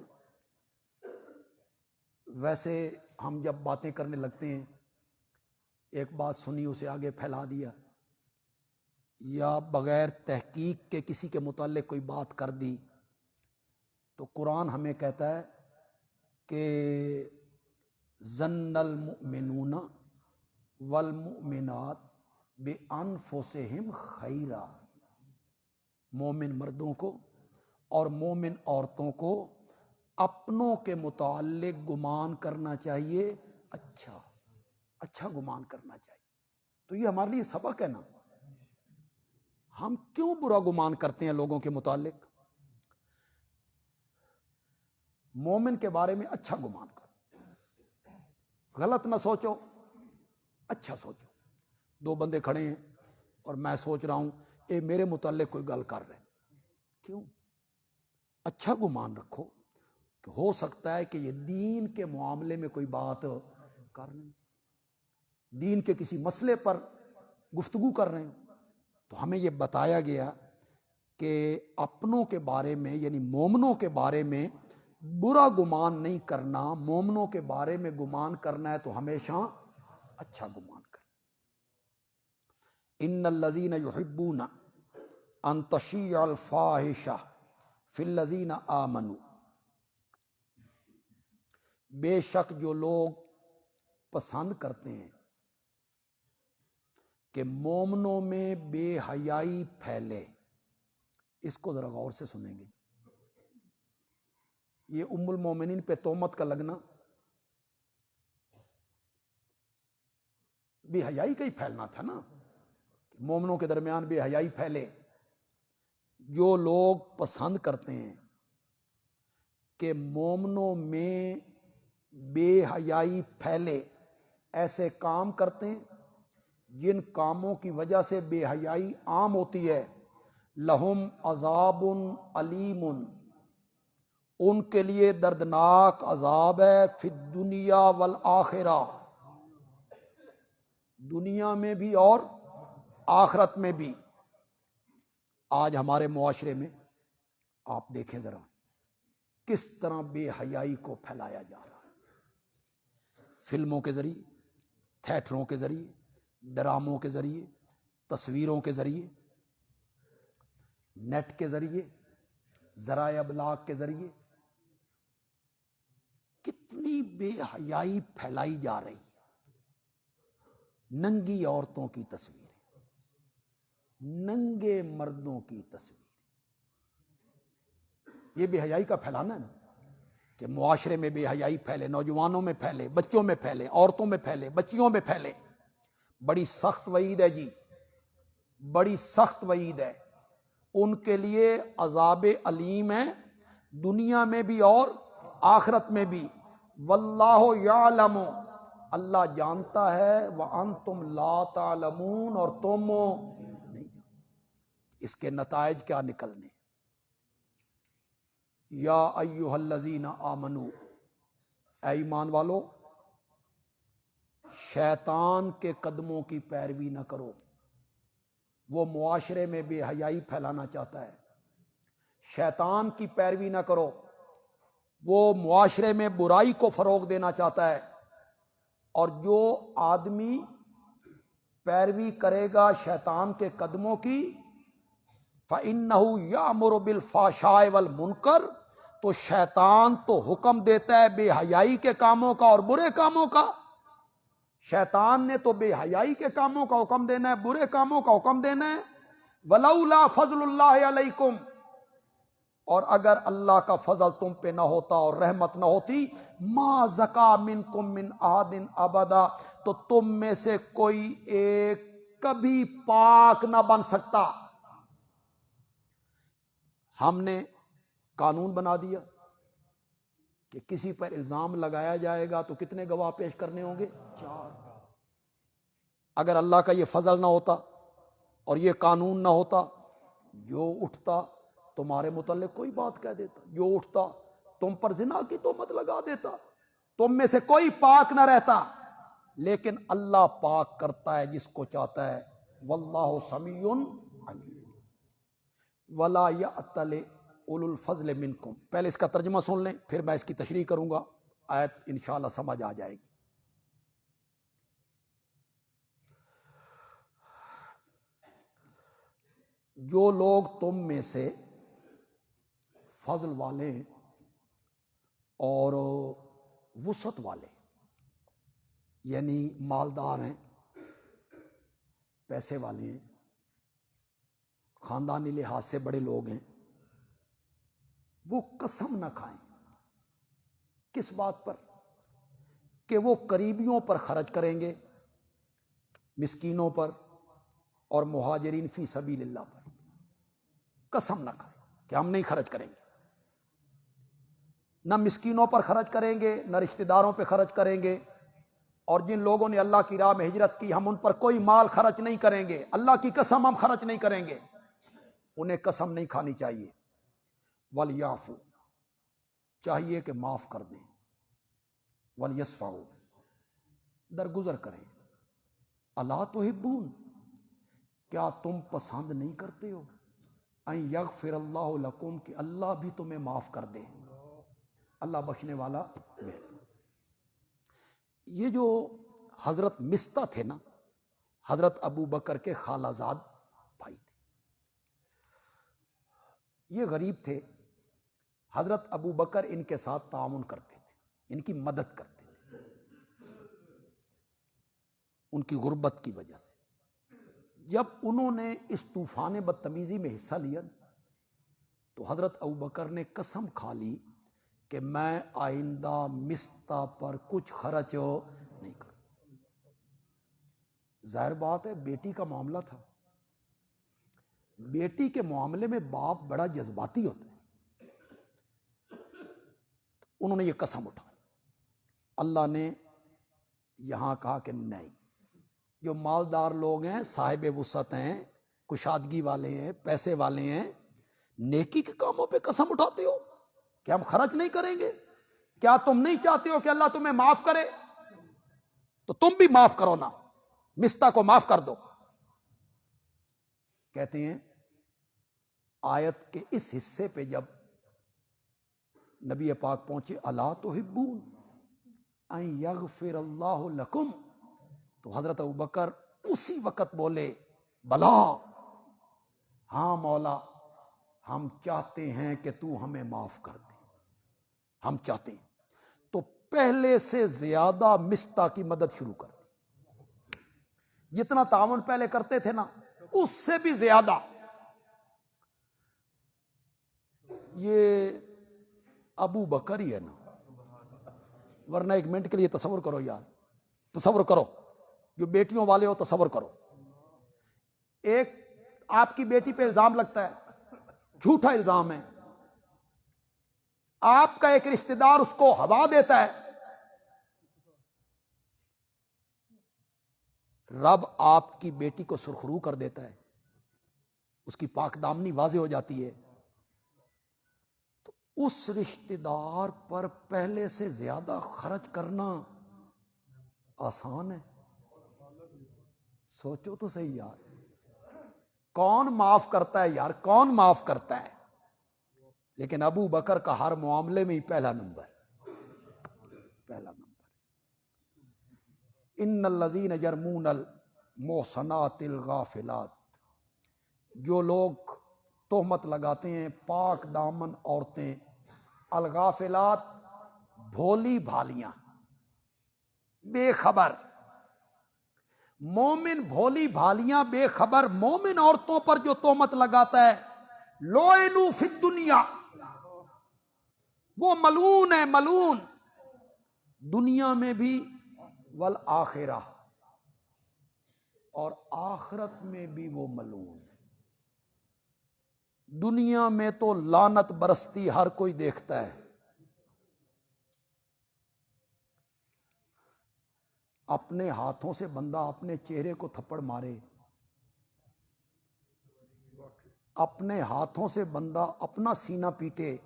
ویسے ہم جب باتیں کرنے لگتے ہیں ایک بات سنی اسے آگے پھیلا دیا، یا بغیر تحقیق کے کسی کے متعلق کوئی بات کر دی، تو قرآن ہمیں کہتا ہے کہ ظن المؤمنون والمؤمنات بانفسہم خیرا، مومن مردوں کو اور مومن عورتوں کو اپنوں کے متعلق گمان کرنا چاہیے، اچھا گمان کرنا چاہیے۔ تو یہ ہمارے لیے سبق ہے نا، ہم کیوں برا گمان کرتے ہیں لوگوں کے متعلق؟ مومن کے بارے میں اچھا گمان کرو، غلط نہ سوچو، اچھا سوچو۔ دو بندے کھڑے ہیں اور میں سوچ رہا ہوں اے میرے متعلق کوئی گل کر رہے ہیں، کیوں؟ اچھا گمان رکھو کہ ہو سکتا ہے کہ یہ دین کے معاملے میں کوئی بات کر رہے ہیں، دین کے کسی مسئلے پر گفتگو کر رہے ہیں۔ تو ہمیں یہ بتایا گیا کہ اپنوں کے بارے میں، یعنی مومنوں کے بارے میں برا گمان نہیں کرنا، مومنوں کے بارے میں گمان کرنا ہے تو ہمیشہ اچھا گمان کرنا۔ ان الذین یحبون ان تشیع الفاحشہ فی الذین آمنوا، بے شک جو لوگ پسند کرتے ہیں کہ مومنوں میں بے حیائی پھیلے، اس کو ذرا غور سے سنیں گے۔ یہ ام المومنین پہ تہمت کا لگنا بے حیائی کا ہی پھیلنا تھا نا، مومنوں کے درمیان بے حیائی پھیلے۔ جو لوگ پسند کرتے ہیں کہ مومنوں میں بے حیائی پھیلے، ایسے کام کرتے ہیں جن کاموں کی وجہ سے بے حیائی عام ہوتی ہے، لہم عذاب علیم، ان کے لیے دردناک عذاب ہے، فی الدنیا والآخرہ، دنیا میں بھی اور آخرت میں بھی۔ آج ہمارے معاشرے میں آپ دیکھیں ذرا کس طرح بے حیائی کو پھیلایا جا رہا ہے، فلموں کے ذریعے، تھیٹروں کے ذریعے، ڈراموں کے ذریعے، تصویروں کے ذریعے، نیٹ کے ذریعے، ذرائع ابلاغ کے ذریعے، کتنی بے حیائی پھیلائی جا رہی ہے۔ ننگی عورتوں کی تصویریں، ننگے مردوں کی تصویریں، یہ بے حیائی کا پھیلانا ہے نا، کہ معاشرے میں بے حیائی پھیلے، نوجوانوں میں پھیلے، بچوں میں پھیلے، عورتوں میں پھیلے، بچیوں میں پھیلے۔ بڑی سخت وعید ہے جی، بڑی سخت وعید ہے، ان کے لیے عذاب علیم ہے، دنیا میں بھی اور آخرت میں بھی۔ واللہ یعلم، اللہ جانتا ہے، وانتم لا تعلمون، اور تم نہیں جانتے۔ اس کے نتائج کیا نکلنے؟ یا ایھا الذین آمنوا، اے ایمان والو، شیطان کے قدموں کی پیروی نہ کرو، وہ معاشرے میں بے حیائی پھیلانا چاہتا ہے۔ شیطان کی پیروی نہ کرو، وہ معاشرے میں برائی کو فروغ دینا چاہتا ہے، اور جو آدمی پیروی کرے گا شیطان کے قدموں کی فَإِنَّهُ يَأْمُرُ بِالْفَحْشَاءِ وَالْمُنکَرِ، تو شیطان تو حکم دیتا ہے بے حیائی کے کاموں کا اور برے کاموں کا. شیطان نے تو بے حیائی کے کاموں کا حکم دینا ہے، برے کاموں کا حکم دینا ہے. وَلَوْلَا فَضْلُ اللَّهِ عَلَيْكُمْ، اور اگر اللہ کا فضل تم پہ نہ ہوتا اور رحمت نہ ہوتی، ما زکا منکم من احد ابدا، تو تم میں سے کوئی ایک کبھی پاک نہ بن سکتا. ہم نے قانون بنا دیا کہ کسی پر الزام لگایا جائے گا تو کتنے گواہ پیش کرنے ہوں گے؟ 4. اگر اللہ کا یہ فضل نہ ہوتا اور یہ قانون نہ ہوتا، جو اٹھتا تمہارے متعلق کوئی بات کہہ دیتا، جو اٹھتا تم پر زنا کی تہمت لگا دیتا، تم میں سے کوئی پاک نہ رہتا. لیکن اللہ پاک کرتا ہے جس کو چاہتا ہے. واللہ سمیع علیم. ولا یأتل اولو الفضل منکم. پہلے اس کا ترجمہ سن لیں، پھر میں اس کی تشریح کروں گا، آیت انشاءاللہ سمجھ آ جائے گی. جو لوگ تم میں سے فضل والے اور وسعت والے، یعنی مالدار ہیں، پیسے والے ہیں، خاندانی لحاظ سے بڑے لوگ ہیں، وہ قسم نہ کھائیں. کس بات پر؟ کہ وہ قریبیوں پر خرچ کریں گے، مسکینوں پر اور مہاجرین فی سبیل اللہ پر. قسم نہ کھائیں کہ ہم نہیں خرچ کریں گے. نہ مسکینوں پر خرچ کریں گے، نہ رشتہ داروں پہ خرچ کریں گے. اور جن لوگوں نے اللہ کی راہ میں ہجرت کی، ہم ان پر کوئی مال خرچ نہیں کریں گے. اللہ کی قسم ہم خرچ نہیں کریں گے. انہیں قسم نہیں کھانی چاہیے. وَلْيَعْفُوا، چاہیے کہ معاف کر دیں. وَلْيَصْفَحُوا، درگزر کریں. أَلَا تُحِبُّونَ، کیا تم پسند نہیں کرتے ہو؟ أَن يَغْفِرَ اللَّهُ لَكُمْ، کہ اللہ بھی تمہیں معاف کر دے. اللہ بخشنے والا ہے. یہ جو حضرت مستہ تھے نا، حضرت ابو بکر کے خالہ زاد بھائی تھے. یہ غریب تھے. حضرت ابو بکر ان کے ساتھ تعاون کرتے تھے، ان کی مدد کرتے تھے ان کی غربت کی وجہ سے. جب انہوں نے اس طوفان بدتمیزی میں حصہ لیا تو حضرت ابو بکر نے قسم کھا لی کہ میں آئندہ مستہ پر کچھ خرچ نہیں کروں. ظاہر بات ہے، بیٹی کا معاملہ تھا. بیٹی کے معاملے میں باپ بڑا جذباتی ہوتا ہے. انہوں نے یہ قسم اٹھائی. اللہ نے یہاں کہا کہ نہیں، جو مالدار لوگ ہیں، صاحب وسعت ہیں، کشادگی والے ہیں، پیسے والے ہیں، نیکی کے کاموں پہ قسم اٹھاتے ہو کہ ہم خرچ نہیں کریں گے. کیا تم نہیں چاہتے ہو کہ اللہ تمہیں معاف کرے؟ تو تم بھی معاف کرو نا، مستہ کو معاف کر دو. کہتے ہیں آیت کے اس حصے پہ جب نبی پاک پہنچے، الا تحبون ان یغفر اللہ لکم، تو حضرت ابوبکر اسی وقت بولے، بلا، ہاں مولا، ہم چاہتے ہیں کہ تو ہمیں معاف کر دے، ہم چاہتے ہیں. تو پہلے سے زیادہ مستہ کی مدد شروع کر دی. جتنا تعاون پہلے کرتے تھے نا، اس سے بھی زیادہ. یہ ابو بکر ہی ہے نا، ورنہ ایک منٹ کے لیے تصور کرو یار، تصور کرو، جو بیٹیوں والے ہو تصور کرو. ایک آپ کی بیٹی پہ الزام لگتا ہے، جھوٹا الزام ہے، آپ کا ایک رشتہ دار اس کو ہوا دیتا ہے. رب آپ کی بیٹی کو سرخرو کر دیتا ہے، اس کی پاک دامنی واضح ہو جاتی ہے. تو اس رشتہ دار پر پہلے سے زیادہ خرچ کرنا آسان ہے؟ سوچو تو صحیح یار. کون معاف کرتا ہے یار، کون معاف کرتا ہے؟ لیکن ابو بکر کا ہر معاملے میں ہی پہلا نمبر. ان الذین یرمون المحصنات الغافلات، جو لوگ تہمت لگاتے ہیں پاک دامن عورتیں، الغافلات بھولی بھالیاں، بے خبر مومن، بھولی بھالیاں بے خبر مومن عورتوں پر جو تہمت لگاتا ہے، لوئنو فی الدنیا، وہ ملعون ہے، ملعون دنیا میں بھی، والآخرہ، اور آخرت میں بھی وہ ملعون ہے۔ دنیا میں تو لعنت برستی ہر کوئی دیکھتا ہے، اپنے ہاتھوں سے بندہ اپنے چہرے کو تھپڑ مارے، اپنے ہاتھوں سے بندہ اپنا سینہ پیٹے،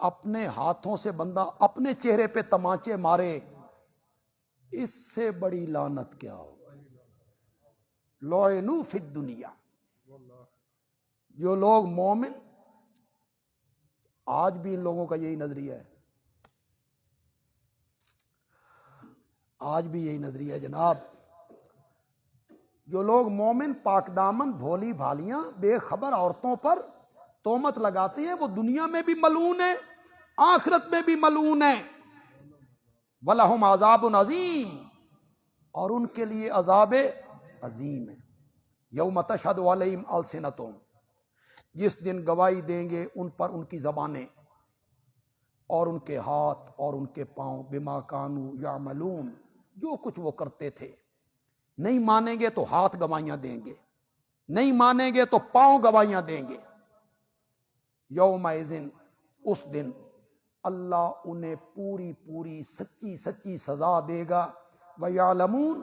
اپنے ہاتھوں سے بندہ اپنے چہرے پہ تمانچے مارے، اس سے بڑی لعنت کیا ہو؟ لعنوا فی الدنیا۔ جو لوگ مومن، آج بھی ان لوگوں کا یہی نظریہ ہے، آج بھی یہی نظریہ ہے جناب، جو لوگ مومن پاک دامن بھولی بھالیاں بے خبر عورتوں پر تہمت لگاتے ہیں، وہ دنیا میں بھی ملعون ہے، آخرت میں بھی ملعون ہے۔ وَلَهُمْ عَذَابٌ عَظِيمٌ، اور ان کے لیے عذاب عظیم ہے۔ یوم تشہد علیہم السنتہم، جس دن گواہی دیں گے ان پر ان کی زبانیں اور ان کے ہاتھ اور ان کے پاؤں، بما کانوا یعملون، جو کچھ وہ کرتے تھے۔ نہیں مانیں گے تو ہاتھ گواہیاں دیں گے، نہیں مانیں گے تو پاؤں گواہیاں دیں گے۔ یومئذ، اس دن اللہ انہیں پوری پوری سچی سچی سزا دے گا، وَيَعْلَمُونَ،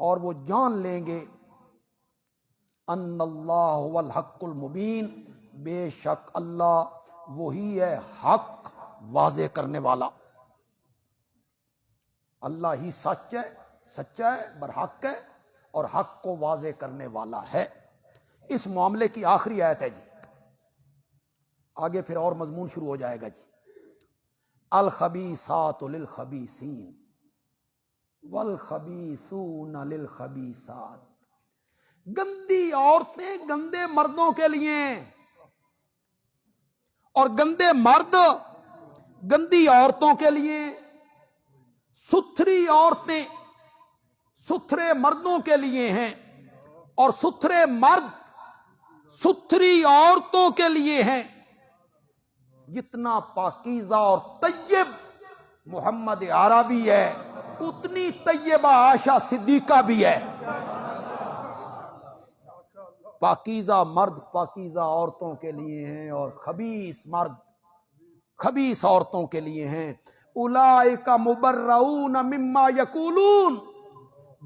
اور وہ جان لیں گے، ان اللہ هو الحق المبین، بے شک اللہ وہی ہے حق واضح کرنے والا۔ اللہ ہی سچ ہے، سچا ہے، برحق ہے، اور حق کو واضح کرنے والا ہے۔ اس معاملے کی آخری آیت ہے جی، آگے پھر اور مضمون شروع ہو جائے گا جی۔ الخبیثات للخبیثین والخبیثون للخبیثات، گندی عورتیں گندے مردوں کے لیے ہیں، اور گندے مرد گندی عورتوں کے لیے، ستھری عورتیں ستھرے مردوں کے لیے ہیں، اور ستھرے مرد ستھری عورتوں کے لیے ہیں۔ جتنا پاکیزہ اور طیب محمد عربی ہے، اتنی طیبہ عائشہ صدیقہ بھی ہے۔ پاکیزہ مرد پاکیزہ عورتوں کے لیے ہیں، اور خبیث مرد خبیث عورتوں کے لیے ہیں۔ اولئک مبرؤون مما یقولون،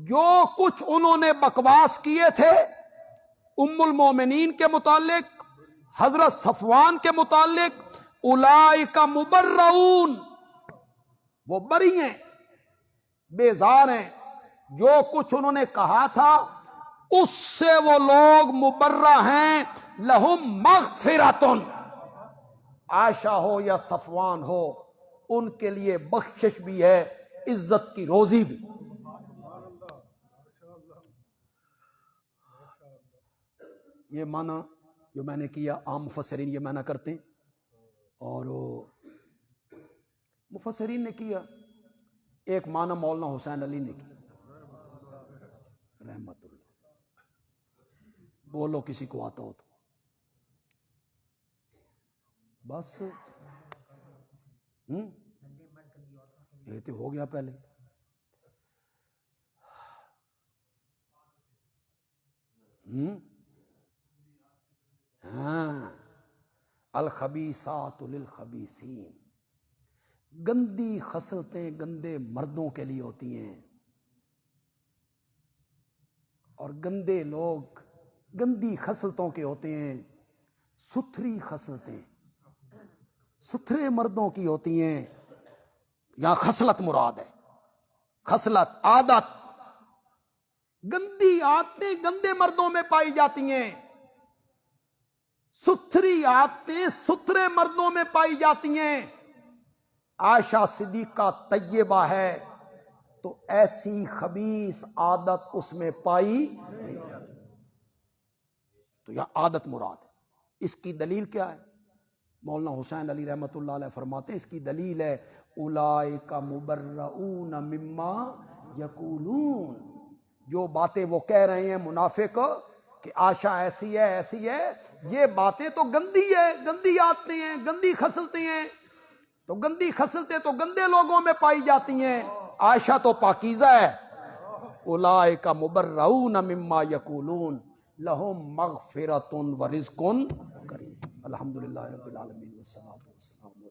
جو کچھ انہوں نے بکواس کیے تھے ام المومنین کے متعلق، حضرت صفوان کے متعلق، اولئک مبرؤون، وہ بری ہیں، بیزار ہیں، جو کچھ انہوں نے کہا تھا اس سے وہ لوگ مبرہ ہیں۔ لہم مغفرۃ، عائشہ ہو یا صفوان ہو، ان کے لیے بخشش بھی ہے، عزت کی روزی بھی۔ یہ معنی جو میں نے کیا، عام مفسرین یہ معنی کرتے ہیں، اور مفسرین نے کیا ایک معنی مولانا حسین علی نے کیا رحمت اللہ، بولو کسی کو آتا ہو تو بس، یہ تو ہو گیا پہلے۔ ہاں، الخبیثات للخبیثین، گندی خصلتیں گندے مردوں کے لیے ہوتی ہیں، اور گندے لوگ گندی خصلتوں کے ہوتے ہیں۔ ستھری خصلتیں ستھرے مردوں کی ہوتی ہیں، یہاں خصلت مراد ہے، خصلت عادت، گندی عادتیں گندے مردوں میں پائی جاتی ہیں، ستھری عادتیں ستھرے مردوں میں پائی جاتی ہیں۔ عائشہ صدیقہ طیبہ ہے تو ایسی خبیث عادت اس میں پائی نہیں، تو یہاں عادت مراد ہے۔ اس کی دلیل کیا ہے؟ مولانا حسین علی رحمۃ اللہ علیہ فرماتے ہیں اس کی دلیل ہے اولئک مبرؤون مما یقولون، جو باتیں وہ کہہ رہے ہیں منافق کہ عائشہ ایسی ہے، یہ باتیں تو گندی ہے، گندی عادتیں ہیں، گندی خصلتیں ہیں، تو گندی خصلتیں تو گندے لوگوں میں پائی جاتی ہیں، عائشہ تو پاکیزہ ہے۔ اولئک مبرؤون مما یقولون لہم مغفرۃ ورزق کریم۔ الحمدللہ رب العالمین والصلاۃ والسلام علی